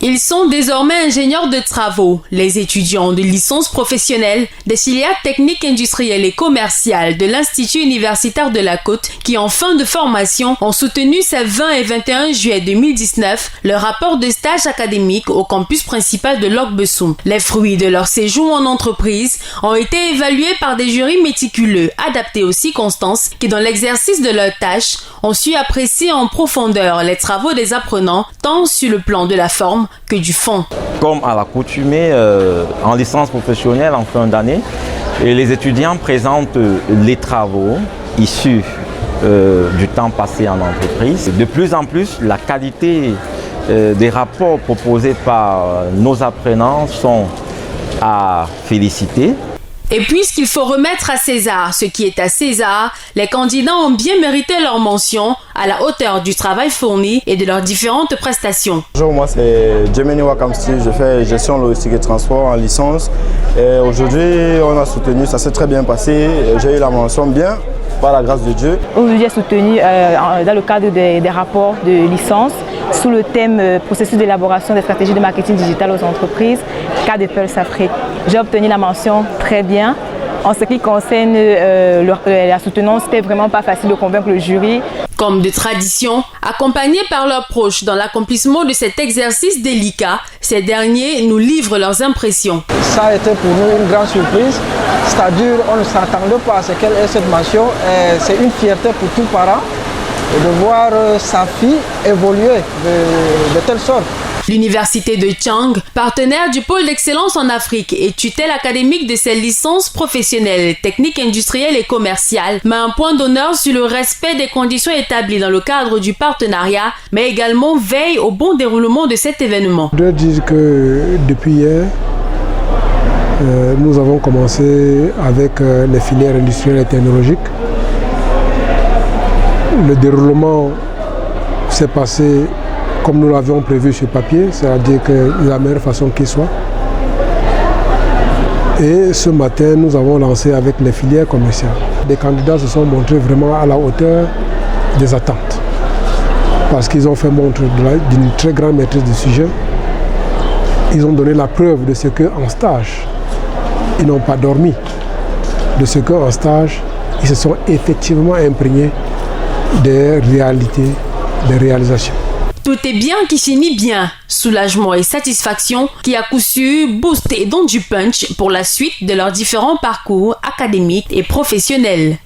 Ils sont désormais ingénieurs de travaux. Les étudiants de licence professionnelle des filières techniques, industrielles et commerciales de l'Institut universitaire de la Côte qui, en fin de formation, ont soutenu ces 20 et 21 juillet 2019 leur rapport de stage académique au campus principal de Lok-Bessoum. Les fruits de leur séjour en entreprise ont été évalués par des jurys méticuleux, adaptés aux circonstances qui, dans l'exercice de leurs tâches, ont su apprécier en profondeur les travaux des apprenants, tant sur le plan de la forme que du fond. Comme à l'accoutumée, en licence professionnelle en fin d'année, les étudiants présentent les travaux issus du temps passé en entreprise. De plus en plus, la qualité des rapports proposés par nos apprenants sont à féliciter. Et puisqu'il faut remettre à César ce qui est à César, les candidats ont bien mérité leur mention à la hauteur du travail fourni et de leurs différentes prestations. Bonjour, moi c'est Jemeni Wakamsti, je fais gestion logistique et transport en licence. Et aujourd'hui, on a soutenu, ça s'est très bien passé, j'ai eu la mention bien, par la grâce de Dieu. Aujourd'hui, j'ai soutenu dans le cadre des rapports de licence sous le thème processus d'élaboration des stratégies de marketing digital aux entreprises, cas de Pulse Afrique. J'ai obtenu la mention très bien. En ce qui concerne la soutenance, c'était vraiment pas facile de convaincre le jury. Comme de tradition, accompagnés par leurs proches dans l'accomplissement de cet exercice délicat, ces derniers nous livrent leurs impressions. Ça a été pour nous une grande surprise, c'est-à-dire on ne s'attendait pas à ce qu'elle ait cette mention. C'est une fierté pour tout parent de voir sa fille évoluer de telle sorte. L'université de Chang, partenaire du pôle d'excellence en Afrique et tutelle académique de ses licences professionnelles, techniques, industrielles et commerciales, met un point d'honneur sur le respect des conditions établies dans le cadre du partenariat, mais également veille au bon déroulement de cet événement. Je dois dire que depuis hier, nous avons commencé avec les filières industrielles et technologiques. Le déroulement s'est passé comme nous l'avions prévu sur papier, c'est-à-dire que de la meilleure façon qu'il soit. Et ce matin, nous avons lancé avec les filières commerciales. Les candidats se sont montrés vraiment à la hauteur des attentes, parce qu'ils ont fait montre d'une très grande maîtrise du sujet. Ils ont donné la preuve de ce qu'en stage, ils n'ont pas dormi, de ce qu'en stage, ils se sont effectivement imprégnés des réalités, des réalisations. Tout est bien qui finit bien. Soulagement et satisfaction qui à coup sûr boostent et donnent du punch pour la suite de leurs différents parcours académiques et professionnels.